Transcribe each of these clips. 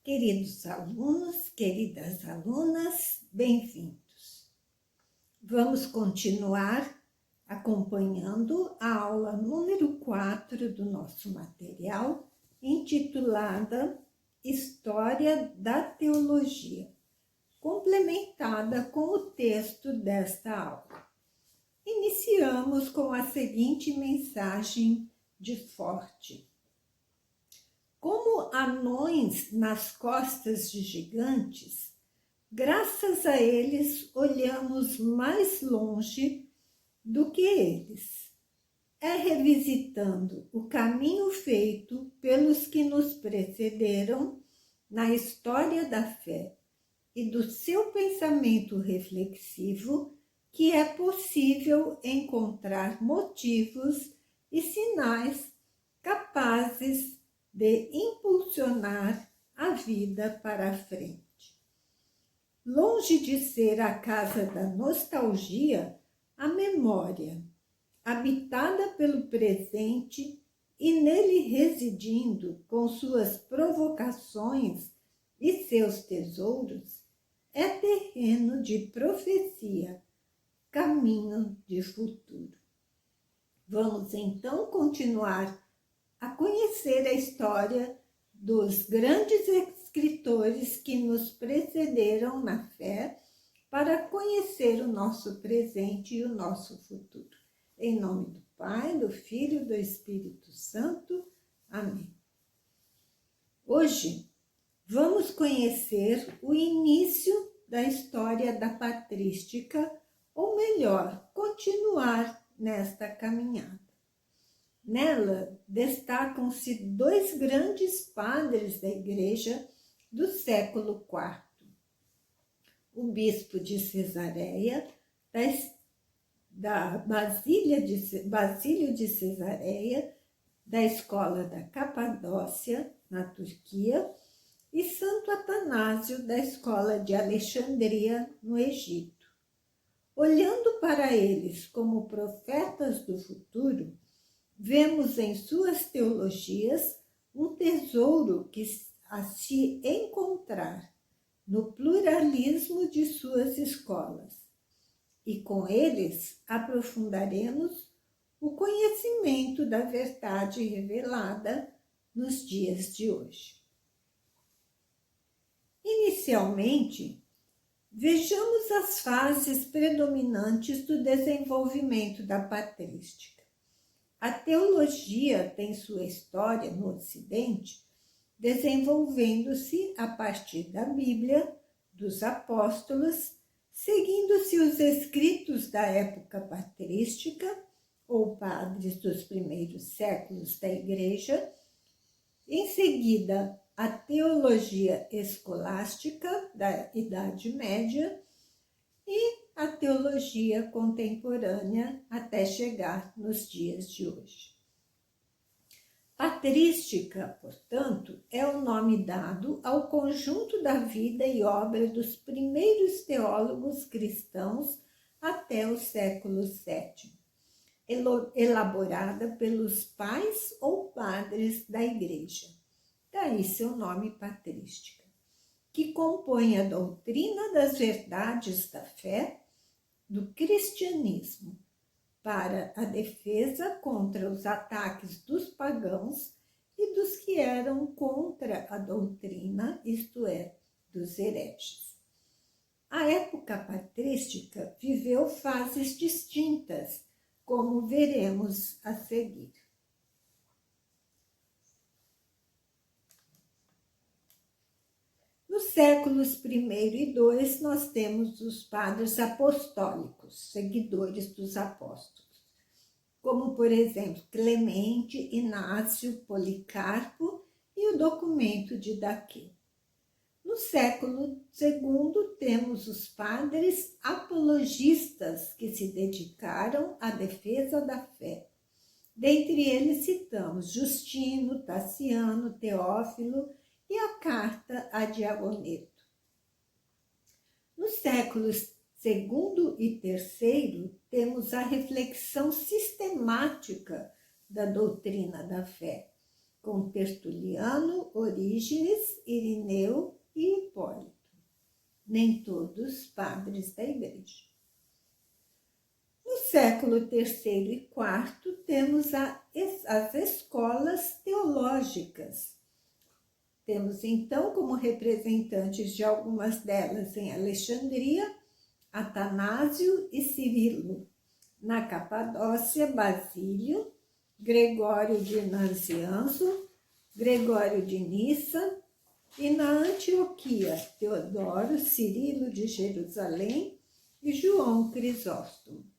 Queridos alunos, queridas alunas, bem-vindos. Vamos continuar acompanhando a aula número 4 do nosso material, intitulada História da Teologia, complementada com o texto desta aula. Iniciamos com a seguinte mensagem de Forte. Como anões nas costas de gigantes, graças a eles olhamos mais longe do que eles. É revisitando o caminho feito pelos que nos precederam na história da fé e do seu pensamento reflexivo que é possível encontrar motivos e sinais capazes de impulsionar a vida para a frente. Longe de ser a casa da nostalgia, a memória, habitada pelo presente e nele residindo com suas provocações e seus tesouros, é terreno de profecia, caminho de futuro. Vamos então continuar a conhecer a história dos grandes escritores que nos precederam na fé para conhecer o nosso presente e o nosso futuro. Em nome do Pai, do Filho e do Espírito Santo. Amém. Hoje vamos conhecer o início da história da patrística, ou melhor, continuar nesta caminhada. Nela destacam-se dois grandes padres da Igreja do século IV. O bispo de Cesareia, da Basílio de Cesareia, da escola da Capadócia, na Turquia, e Santo Atanásio, da escola de Alexandria, no Egito. Olhando para eles como profetas do futuro, vemos em suas teologias um tesouro que a se encontrar no pluralismo de suas escolas. E com eles aprofundaremos o conhecimento da verdade revelada nos dias de hoje. Inicialmente, vejamos as fases predominantes do desenvolvimento da patrística. A teologia tem sua história no Ocidente, desenvolvendo-se a partir da Bíblia, dos apóstolos, seguindo-se os escritos da época patrística, ou padres dos primeiros séculos da Igreja, em seguida a teologia escolástica da Idade Média e a teologia contemporânea até chegar nos dias de hoje. Patrística, portanto, é o nome dado ao conjunto da vida e obra dos primeiros teólogos cristãos até o século VII, elaborada pelos pais ou padres da Igreja. Daí seu nome patrística, que compõe a doutrina das verdades da fé do cristianismo para a defesa contra os ataques dos pagãos e dos que eram contra a doutrina, isto é, dos hereges. A época patrística viveu fases distintas, como veremos a seguir. Nos séculos I e II, nós temos os padres apostólicos, seguidores dos apóstolos, como, por exemplo, Clemente, Inácio, Policarpo e o documento de Daquê. No século II, temos os padres apologistas que se dedicaram à defesa da fé. Dentre eles citamos Justino, Taciano, Teófilo e a carta a Diagoneto. Nos séculos II e III, temos a reflexão sistemática da doutrina da fé, com Tertuliano, Orígenes, Irineu e Hipólito. Nem todos padres da Igreja. No século III e IV, temos as escolas teológicas. Temos, então, como representantes de algumas delas em Alexandria, Atanásio e Cirilo. Na Capadócia, Basílio, Gregório de Nazianzo, Gregório de Nissa, e na Antioquia, Teodoro, Cirilo de Jerusalém e João Crisóstomo.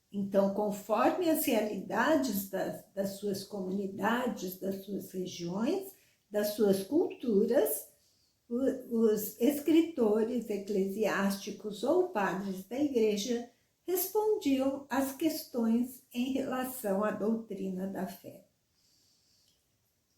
Então, conforme as realidades das suas comunidades, das suas regiões, das suas culturas, os escritores eclesiásticos ou padres da Igreja respondiam às questões em relação à doutrina da fé.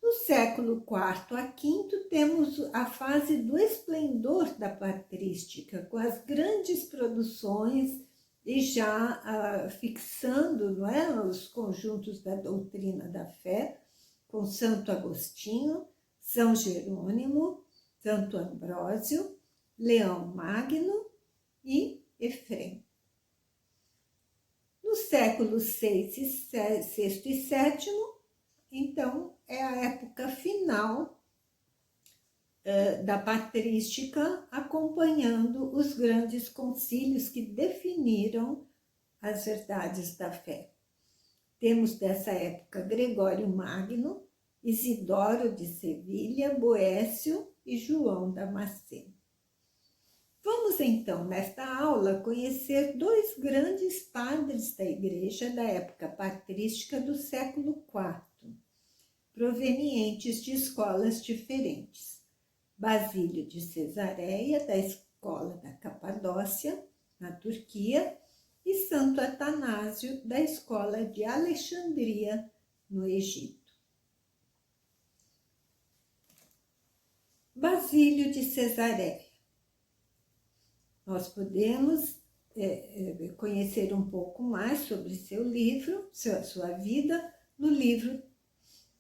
No século IV a V, temos a fase do esplendor da patrística, com as grandes produções e já fixando, não é, os conjuntos da doutrina da fé, com Santo Agostinho, São Jerônimo, Santo Ambrósio, Leão Magno e Efrem. No século VI e VII, então, é a época final da patrística, acompanhando os grandes concílios que definiram as verdades da fé. Temos dessa época Gregório Magno, Isidoro de Sevilha, Boécio e João Damasceno. Vamos então, nesta aula, conhecer dois grandes padres da Igreja da época patrística do século IV, provenientes de escolas diferentes. Basílio de Cesareia, da escola da Capadócia, na Turquia, e Santo Atanásio, da escola de Alexandria, no Egito. Basílio de Cesareia. Nós podemos conhecer um pouco mais sobre seu livro, sua vida, no livro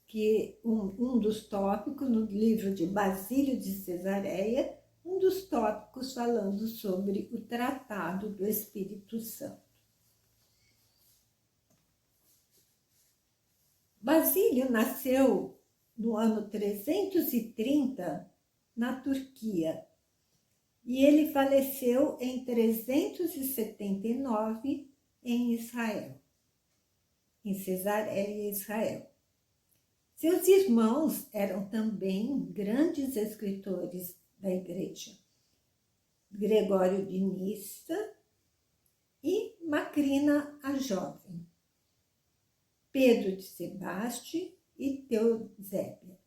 que um dos tópicos, no livro de Basílio de Cesareia, um dos tópicos falando sobre o Tratado do Espírito Santo. Basílio nasceu no ano 330 na Turquia e ele faleceu em 379 em Israel, em Cesareia, Israel. Seus irmãos eram também grandes escritores da Igreja, Gregório de Nissa e Macrina a Jovem, Pedro de Sebaste e Teosébia.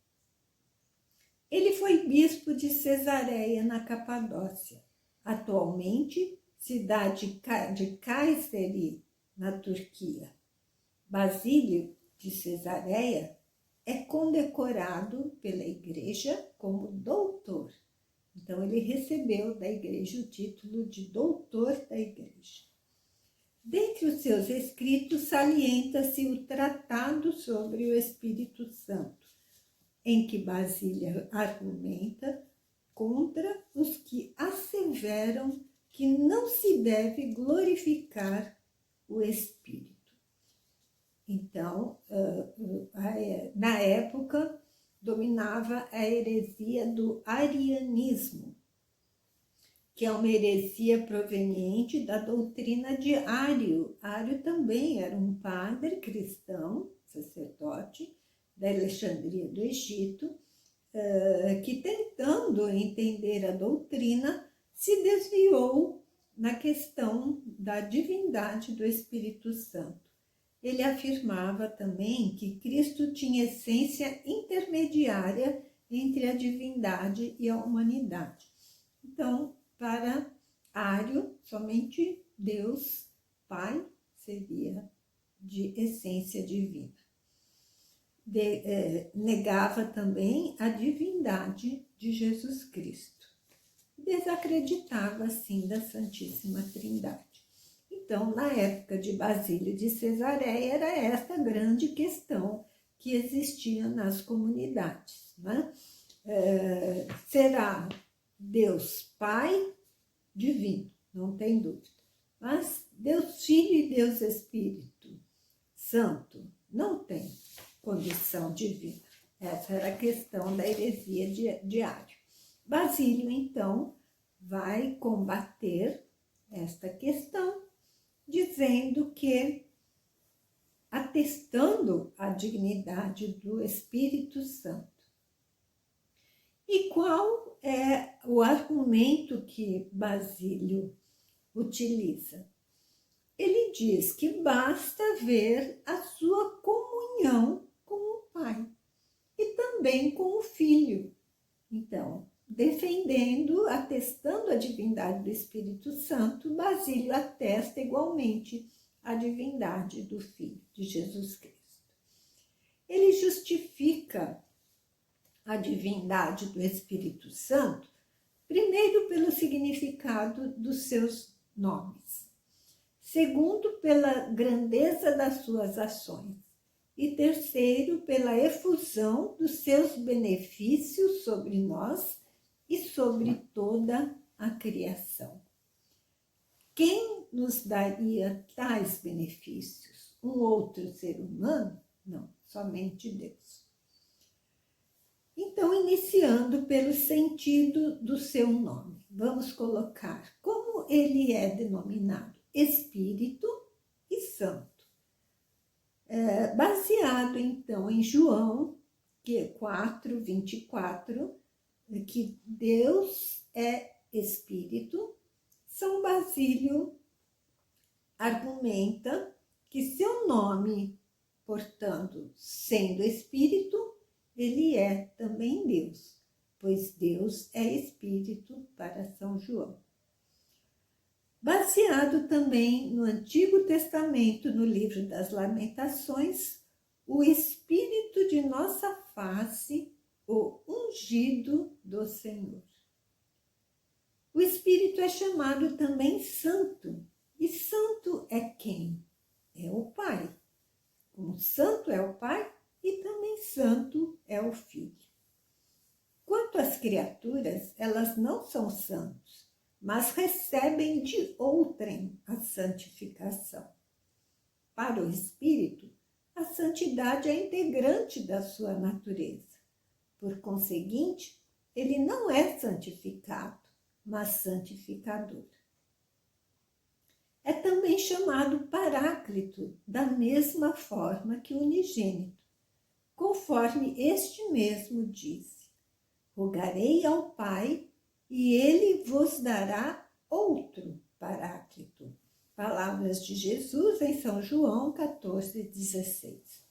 Ele foi bispo de Cesareia, na Capadócia, atualmente cidade de Kayseri, na Turquia. Basílio de Cesareia é condecorado pela Igreja como doutor. Então, ele recebeu da Igreja o título de doutor da Igreja. Dentre os seus escritos, salienta-se o Tratado sobre o Espírito Santo, em que Basílio argumenta contra os que asseveram que não se deve glorificar o Espírito. Então, na época, dominava a heresia do arianismo, que é uma heresia proveniente da doutrina de Ário. Ário também era um padre cristão, sacerdote, da Alexandria do Egito, que, tentando entender a doutrina, se desviou na questão da divindade do Espírito Santo. Ele afirmava também que Cristo tinha essência intermediária entre a divindade e a humanidade. Então, para Ário, somente Deus Pai seria de essência divina. Negava também a divindade de Jesus Cristo. Desacreditava, assim, da Santíssima Trindade. Então, na época de Basílio de Cesareia, era esta grande questão que existiam nas comunidades, né? Será Deus Pai divino, não tem dúvida. Mas Deus Filho e Deus Espírito Santo não tem condição divina. Essa era a questão da heresia de Ário. Basílio, então, vai combater esta questão, dizendo que, atestando a dignidade do Espírito Santo. E qual é o argumento que Basílio utiliza? Ele diz que basta ver a sua comunhão com o Pai e também com o Filho. Então, defendendo, atestando a divindade do Espírito Santo, Basílio atesta igualmente a divindade do Filho, de Jesus Cristo. Ele justifica a divindade do Espírito Santo, primeiro pelo significado dos seus nomes, segundo pela grandeza das suas ações e terceiro pela efusão dos seus benefícios sobre nós e sobre toda a criação. Quem nos daria tais benefícios? Um outro ser humano? Não, somente Deus. Então, iniciando pelo sentido do seu nome, vamos colocar como ele é denominado Espírito e Santo. Baseado, então, em João 4, 24, que Deus é Espírito, São Basílio argumenta que seu nome, portanto, sendo Espírito, ele é também Deus, pois Deus é Espírito para São João. Baseado também no Antigo Testamento, no livro das Lamentações, o Espírito de nossa face, o ungido do Senhor. O Espírito é chamado também Santo, e Santo é quem? É o Pai. Como Santo é o Pai, e também Santo é o Filho. Quanto às criaturas, elas não são santos, mas recebem de outrem a santificação. Para o Espírito, a santidade é integrante da sua natureza. Por conseguinte, ele não é santificado, mas santificador. É também chamado Paráclito, da mesma forma que o unigênito, conforme este mesmo disse: rogarei ao Pai e ele vos dará outro Paráclito. Palavras de Jesus em São João 14,16.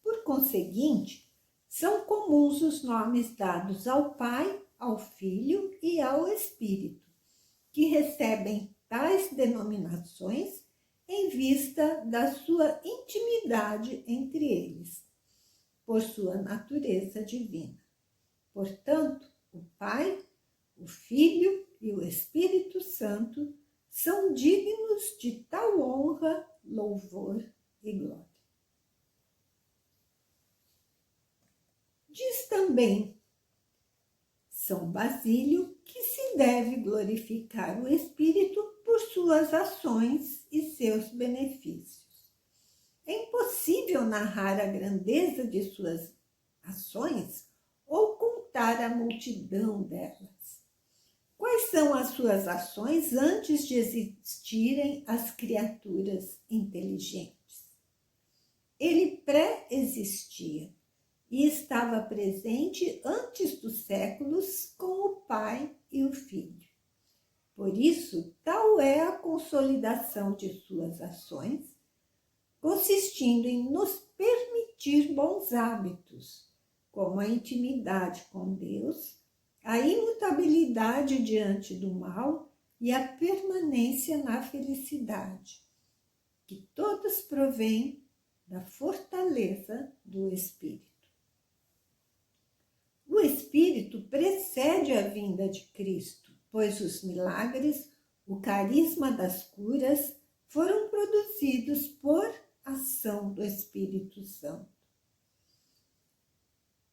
Por conseguinte, são comuns os nomes dados ao Pai, ao Filho e ao Espírito, que recebem tais denominações em vista da sua intimidade entre eles, por sua natureza divina. Portanto, o Pai, o Filho e o Espírito Santo são dignos de tal honra, louvor e glória. Diz também São Basílio que se deve glorificar o Espírito por suas ações e seus benefícios. É impossível narrar a grandeza de suas ações ou contar a multidão delas. Quais são as suas ações antes de existirem as criaturas inteligentes? Ele pré-existia e estava presente antes dos séculos com o Pai e o Filho. Por isso, tal é a consolidação de suas ações, consistindo em nos permitir bons hábitos, como a intimidade com Deus, a imutabilidade diante do mal e a permanência na felicidade, que todos provêm da fortaleza do Espírito. O Espírito precede a vinda de Cristo, pois os milagres, o carisma das curas foram produzidos por ação do Espírito Santo.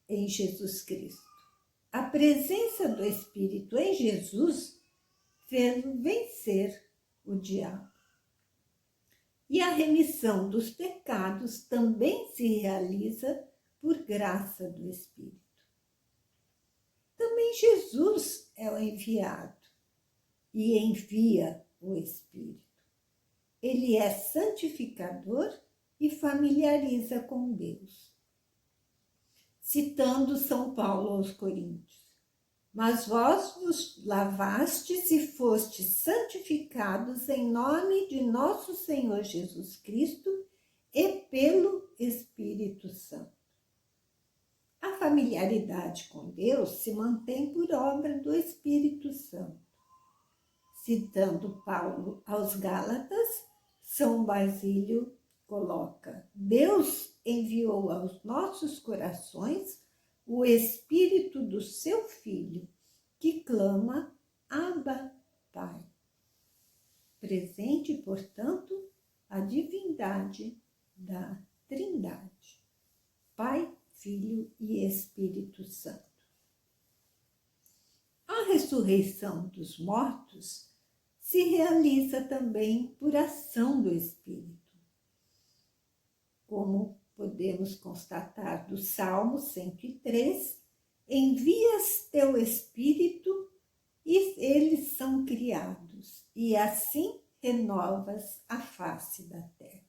em Jesus Cristo. A presença do Espírito em Jesus fez-o vencer o diabo. E a remissão dos pecados também se realiza por graça do Espírito. Também Jesus é o enviado e envia o Espírito. Ele é santificador e familiariza com Deus. Citando São Paulo aos Coríntios: mas vós vos lavastes e fostes santificados em nome de nosso Senhor Jesus Cristo e pelo Espírito Santo. A familiaridade com Deus se mantém por obra do Espírito Santo. Citando Paulo aos Gálatas, São Basílio coloca: Deus enviou aos nossos corações o Espírito do seu Filho, que clama: Abba, Pai. Presente, portanto, a divindade da Trindade, Pai, Filho e Espírito Santo. A ressurreição dos mortos se realiza também por ação do Espírito, como podemos constatar do Salmo 103, envias teu Espírito e eles são criados, e assim renovas a face da terra.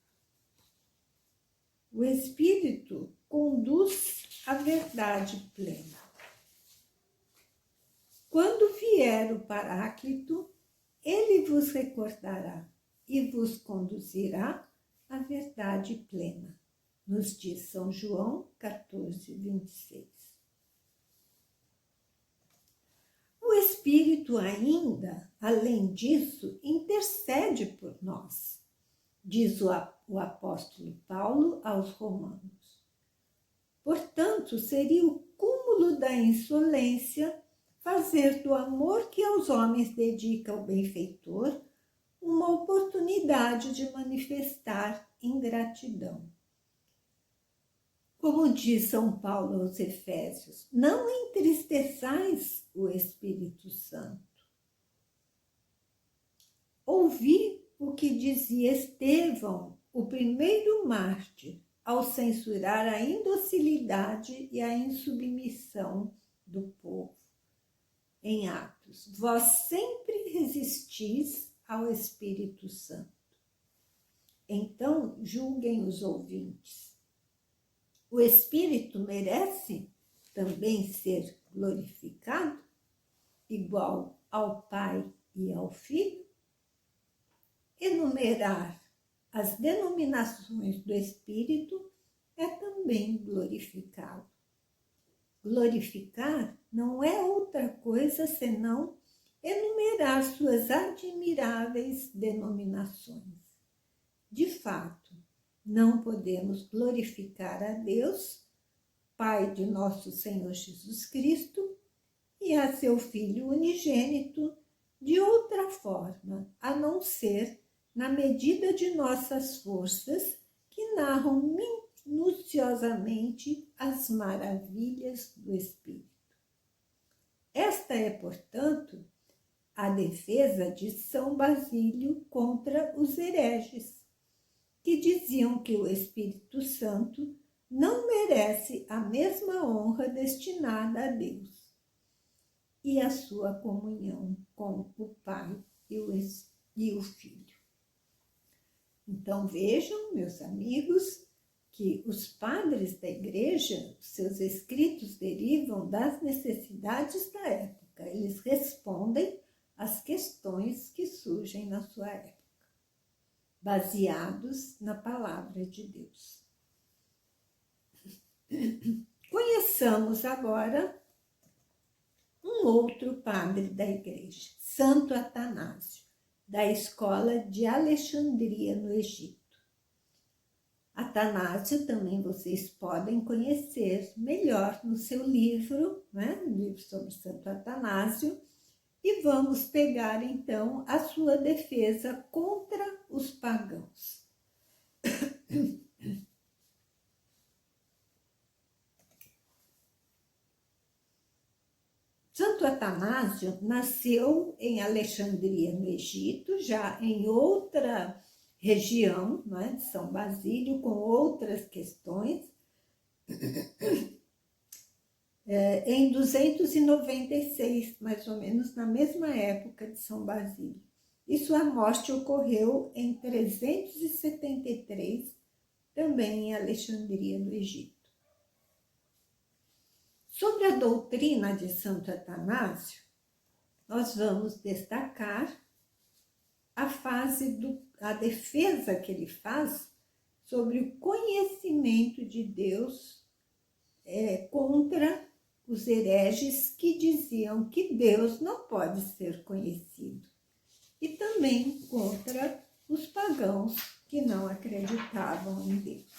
O Espírito conduz à verdade plena. Quando vier o Paráclito, ele vos recordará e vos conduzirá à verdade plena, nos diz São João 14, 26. O Espírito ainda, além disso, intercede por nós, diz o apóstolo Paulo aos Romanos. Portanto, seria o cúmulo da insolência fazer do amor que aos homens dedica o benfeitor uma oportunidade de manifestar ingratidão. Como diz São Paulo aos Efésios, não entristeçais o Espírito Santo. Ouvi o que dizia Estevão, o primeiro mártir, ao censurar a indocilidade e a insubmissão do povo. Em Atos, vós sempre resistis ao Espírito Santo. Então, julguem os ouvintes. O Espírito merece também ser glorificado, igual ao Pai e ao Filho? Enumerar as denominações do Espírito é também glorificá-lo. Glorificar não é outra coisa senão enumerar suas admiráveis denominações. De fato, não podemos glorificar a Deus, Pai de nosso Senhor Jesus Cristo, e a seu Filho unigênito, de outra forma, a não ser na medida de nossas forças, que narram minuciosamente as maravilhas do Espírito. Esta é, portanto, a defesa de São Basílio contra os hereges, que diziam que o Espírito Santo não merece a mesma honra destinada a Deus e a sua comunhão com o Pai e o Filho. Então vejam, meus amigos, que os padres da Igreja, seus escritos derivam das necessidades da época. Eles respondem às questões que surgem na sua época, baseados na palavra de Deus. Conheçamos agora um outro padre da Igreja, Santo Atanásio, da escola de Alexandria, no Egito. Atanásio também vocês podem conhecer melhor no seu livro, né? Um livro sobre Santo Atanásio, e vamos pegar então a sua defesa contra os pagãos. Santo Atanásio nasceu em Alexandria, no Egito, já em outra região, não é, de São Basílio, com outras questões, em 296, mais ou menos na mesma época de São Basílio. E sua morte ocorreu em 373, também em Alexandria, no Egito. Sobre a doutrina de Santo Atanásio, nós vamos destacar a defesa que ele faz sobre o conhecimento de Deus contra os hereges que diziam que Deus não pode ser conhecido. E também contra os pagãos que não acreditavam em Deus,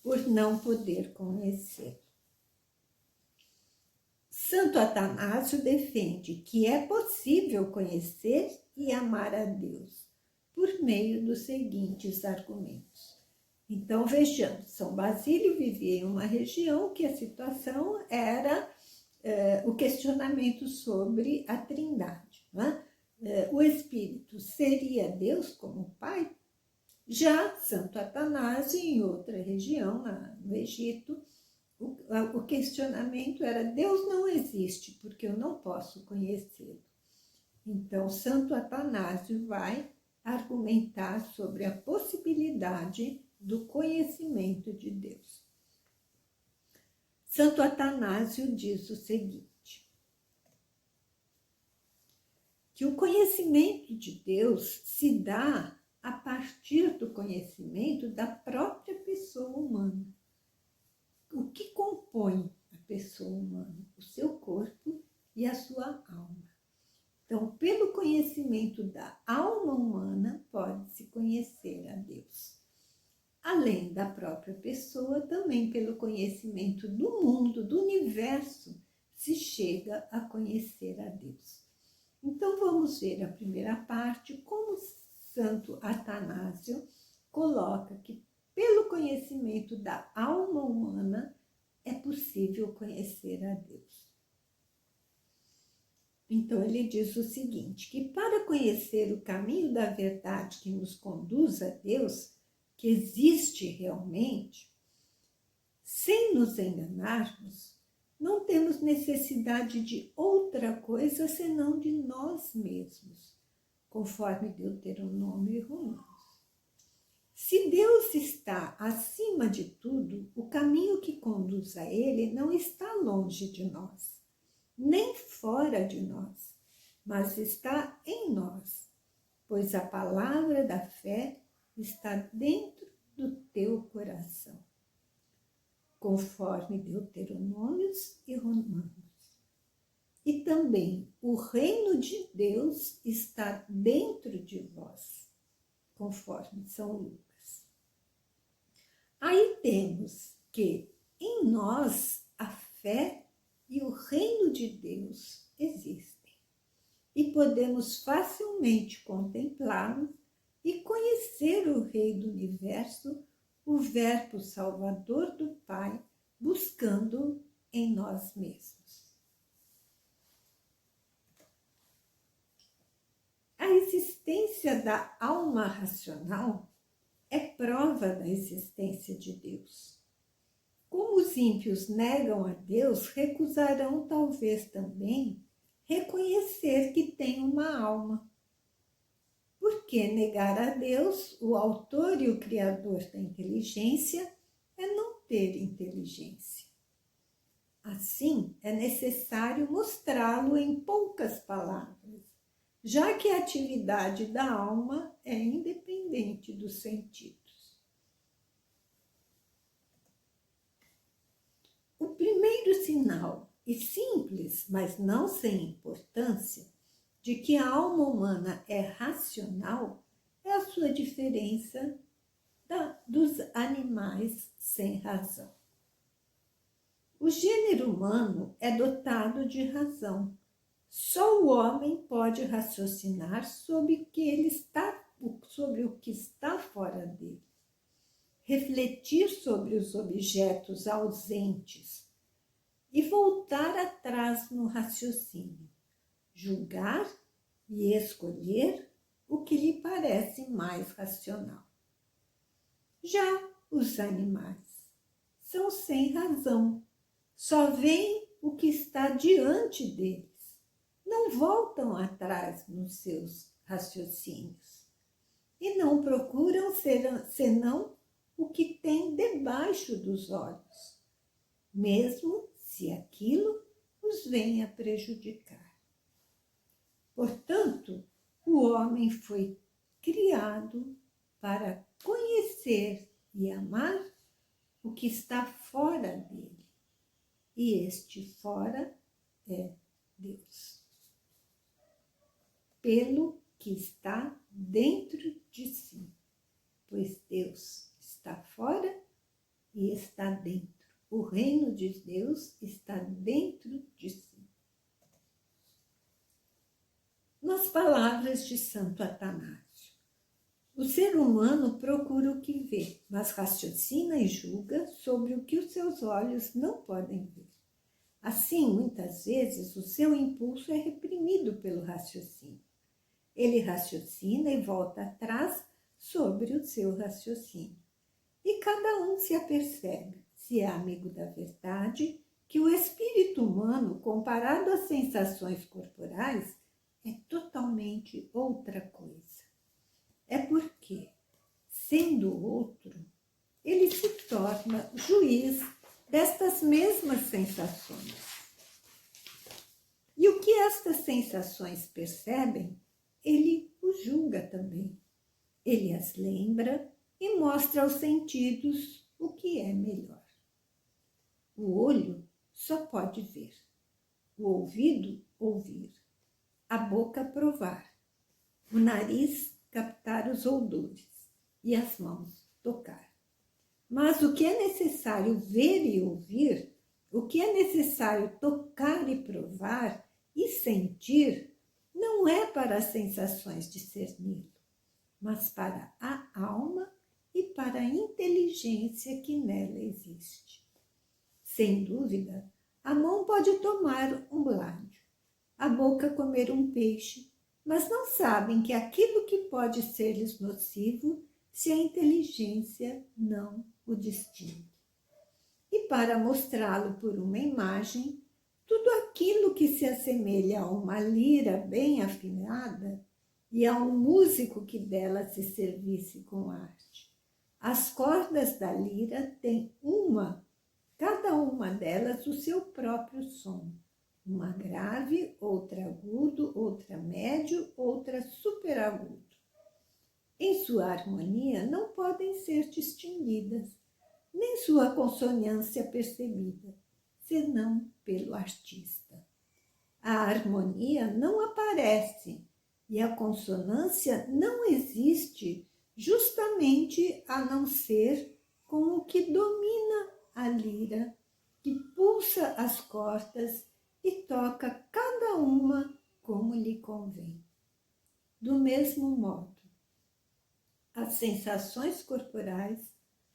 por não poder conhecer. Santo Atanásio defende que é possível conhecer e amar a Deus por meio dos seguintes argumentos. Então, vejamos, São Basílio vivia em uma região que a situação era o questionamento sobre a Trindade. Né? O Espírito seria Deus como Pai? Já Santo Atanásio, em outra região, no Egito, o questionamento era: Deus não existe porque eu não posso conhecê-lo. Então, Santo Atanásio vai argumentar sobre a possibilidade do conhecimento de Deus. Santo Atanásio diz o seguinte: que o conhecimento de Deus se dá a partir do conhecimento da própria pessoa humana. O que compõe a pessoa humana? O seu corpo e a sua alma. Então, pelo conhecimento da alma humana, pode-se conhecer a Deus. Além da própria pessoa, também pelo conhecimento do mundo, do universo, se chega a conhecer a Deus. Então, vamos ver a primeira parte, como Santo Atanásio coloca que pelo conhecimento da alma humana é possível conhecer a Deus. Então, ele diz o seguinte, que para conhecer o caminho da verdade que nos conduz a Deus, que existe realmente, sem nos enganarmos, não temos necessidade de outra coisa senão de nós mesmos, conforme Deuteronômio e Romanos. Se Deus está acima de tudo, o caminho que conduz a Ele não está longe de nós, nem fora de nós, mas está em nós, pois a palavra da fé está dentro do teu coração, conforme Deuteronômios e Romanos. E também o reino de Deus está dentro de vós, conforme São Lucas. Aí temos que em nós a fé e o reino de Deus existem e podemos facilmente contemplá-lo e conhecer o Rei do Universo, o Verbo Salvador do Pai, buscando em nós mesmos. A existência da alma racional é prova da existência de Deus. Como os ímpios negam a Deus, recusarão talvez também reconhecer que tem uma alma. Porque negar a Deus, o autor e o criador da inteligência, é não ter inteligência. Assim, é necessário mostrá-lo em poucas palavras, já que a atividade da alma é independente dos sentidos. O primeiro sinal, e simples, mas não sem importância, de que a alma humana é racional é a sua diferença dos animais sem razão. O gênero humano é dotado de razão. Só o homem pode raciocinar sobre o que está fora dele, refletir sobre os objetos ausentes e voltar atrás atrás no raciocínio, julgar e escolher o que lhe parece mais racional. Já os animais são sem razão, só veem o que está diante deles, não voltam atrás nos seus raciocínios e não procuram senão o que tem debaixo dos olhos, mesmo se aquilo os venha prejudicar. Portanto, o homem foi criado para conhecer e amar o que está fora dele. E este fora é Deus. Pelo que está dentro de si, pois Deus está fora e está dentro. O reino de Deus está dentro de si. Nas palavras de Santo Atanásio, o ser humano procura o que vê, mas raciocina e julga sobre o que os seus olhos não podem ver. Assim, muitas vezes, o seu impulso é reprimido pelo raciocínio. Ele raciocina e volta atrás sobre o seu raciocínio. E cada um se apercebe, se é amigo da verdade, que o espírito humano, comparado às sensações corporais, é totalmente outra coisa. É porque, sendo outro, ele se torna juiz destas mesmas sensações. E o que estas sensações percebem, ele os julga também. Ele as lembra e mostra aos sentidos o que é melhor. O olho só pode ver, o ouvido ouvir, a boca provar, o nariz captar os odores e as mãos tocar. Mas o que é necessário ver e ouvir, o que é necessário tocar e provar e sentir, não é para as sensações discerni-lo, mas para a alma e para a inteligência que nela existe. Sem dúvida, a mão pode tomar um ládio, a boca comer um peixe, mas não sabem que aquilo que pode ser-lhes nocivo, se a inteligência não o distingue. E para mostrá-lo por uma imagem, tudo aquilo que se assemelha a uma lira bem afinada e a um músico que dela se servisse com arte. As cordas da lira têm cada uma delas o seu próprio som. Uma grave, outra agudo, outra médio, outra superagudo. Em sua harmonia não podem ser distinguidas, nem sua consonância percebida, senão pelo artista. A harmonia não aparece e a consonância não existe justamente a não ser com o que domina a lira, que pulsa as cordas e toca cada uma como lhe convém. Do mesmo modo, as sensações corporais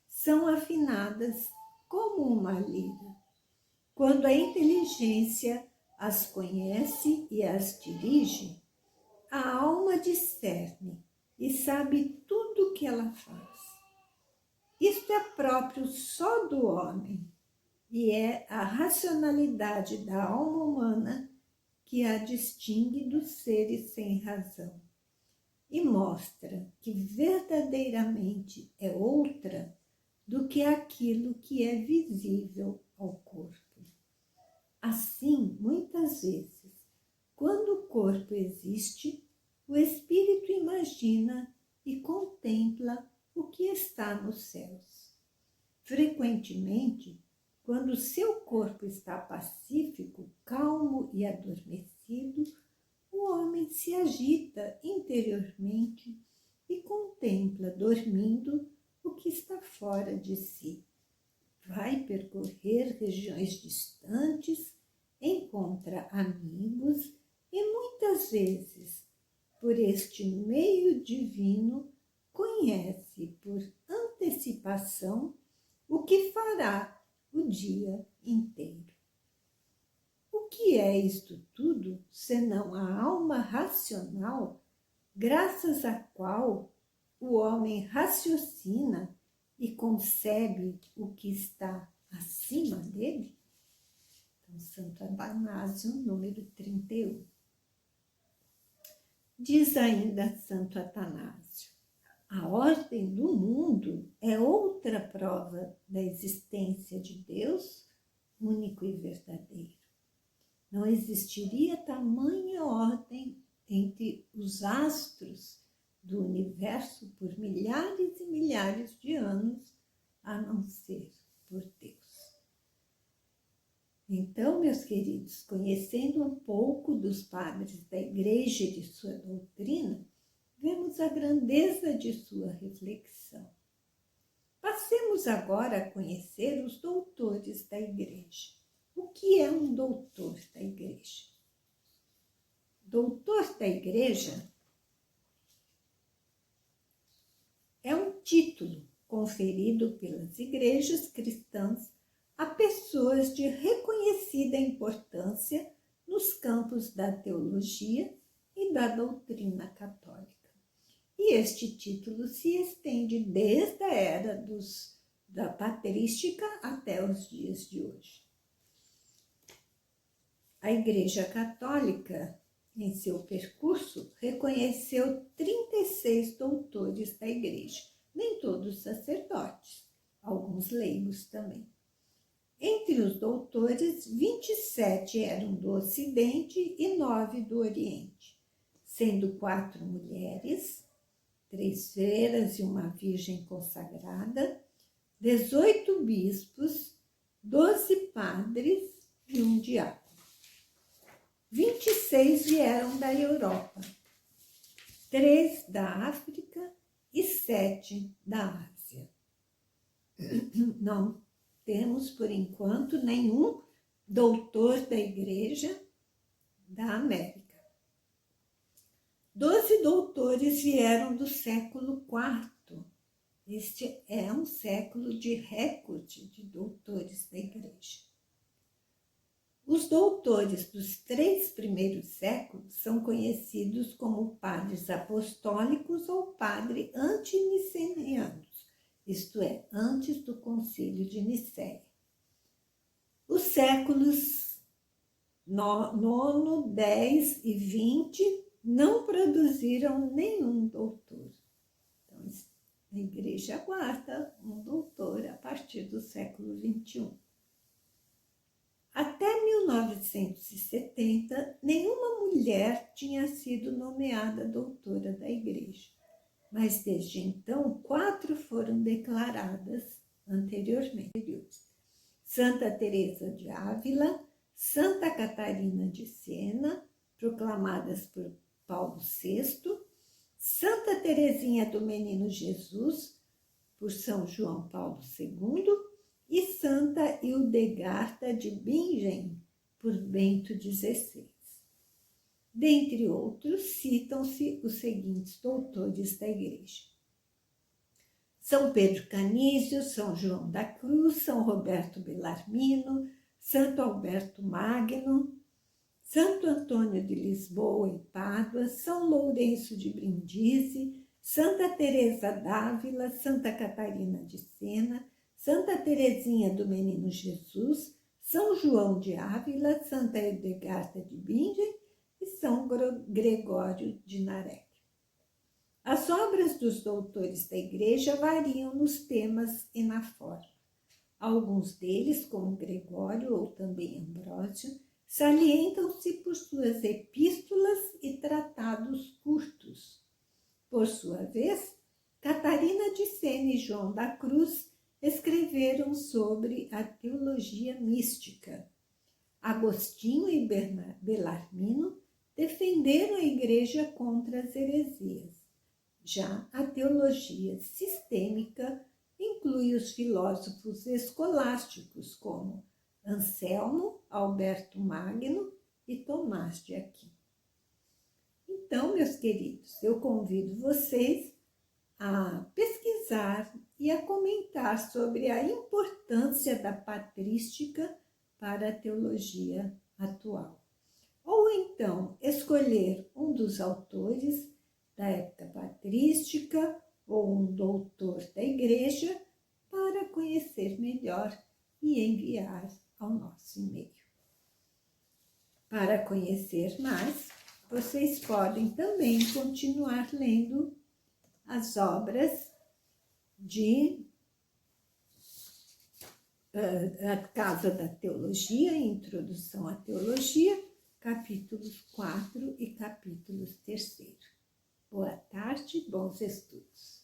são afinadas como uma lira. Quando a inteligência as conhece e as dirige, a alma discerne e sabe tudo o que ela faz. Isto é próprio só do homem e é a racionalidade da alma humana que a distingue dos seres sem razão e mostra que verdadeiramente é outra do que aquilo que é visível ao corpo. Assim, muitas vezes, quando o corpo existe, o espírito imagina e contempla o que está nos céus. Frequentemente, quando seu corpo está pacífico, calmo e adormecido, o homem se agita interiormente e contempla, dormindo, o que está fora de si. Vai percorrer regiões distantes, encontra amigos e muitas vezes, por este meio divino, conhece por antecipação o que fará o dia inteiro. O que é isto tudo, senão a alma racional, graças à qual o homem raciocina e concebe o que está acima dele? Então, Santo Atanásio, número 31. Diz ainda Santo Atanásio: a ordem do mundo é outra prova da existência de Deus, único e verdadeiro. Não existiria tamanha ordem entre os astros do universo por milhares e milhares de anos, a não ser por Deus. Então, meus queridos, conhecendo um pouco dos padres da Igreja e de sua doutrina, vemos a grandeza de sua reflexão. Passemos agora a conhecer os doutores da Igreja. O que é um doutor da Igreja? Doutor da Igreja é um título conferido pelas igrejas cristãs a pessoas de reconhecida importância nos campos da teologia e da doutrina católica. E este título se estende desde a era da patrística até os dias de hoje. A Igreja Católica, em seu percurso, reconheceu 36 doutores da Igreja, nem todos sacerdotes, alguns leigos também. Entre os doutores, 27 eram do Ocidente e 9 do Oriente, sendo 4 mulheres, 3 freiras e uma virgem consagrada, 18 bispos, 12 padres e um diácono. 26 vieram da Europa, 3 da África e 7 da Ásia. Não temos, por enquanto, nenhum doutor da Igreja da América. 12 doutores vieram do século IV. Este é um século de recorde de doutores da Igreja. Os doutores dos 3 primeiros séculos são conhecidos como padres apostólicos ou padres antinicenianos, isto é, antes do Concílio de Nicéia. Os séculos 9, 10 e 20 não produziram nenhum doutor. Então, a Igreja aguarda um doutor a partir do século 21. Até 1970, nenhuma mulher tinha sido nomeada doutora da Igreja, mas desde então 4 foram declaradas anteriormente. Santa Teresa de Ávila, Santa Catarina de Siena, proclamadas por Paulo VI, Santa Teresinha do Menino Jesus, por São João Paulo II, e Santa Hildegarda de Bingen, por Bento XVI. Dentre outros, citam-se os seguintes doutores da Igreja: São Pedro Canísio, São João da Cruz, São Roberto Bellarmino, Santo Alberto Magno, Santo Antônio de Lisboa e Pádua, São Lourenço de Brindisi, Santa Teresa d'Ávila, Santa Catarina de Siena, Santa Teresinha do Menino Jesus, São João de Ávila, Santa Hildegarda de Bingen e São Gregório de Narek. As obras dos doutores da Igreja variam nos temas e na forma. Alguns deles, como Gregório ou também Ambrósio, salientam-se por suas epístolas e tratados curtos. Por sua vez, Catarina de Siena e João da Cruz escreveram sobre a teologia mística. Agostinho e Bellarmino defenderam a Igreja contra as heresias. Já a teologia sistêmica inclui os filósofos escolásticos como Anselmo, Alberto Magno e Tomás de Aquino. Então, meus queridos, eu convido vocês a pesquisar e a comentar sobre a importância da patrística para a teologia atual. escolher um dos autores da época patrística ou um doutor da igreja para conhecer melhor e enviar ao nosso e-mail. Para conhecer mais, vocês podem também continuar lendo as obras de A Casa da Teologia, Introdução à Teologia, capítulos 4 e capítulos 3. Boa tarde, bons estudos.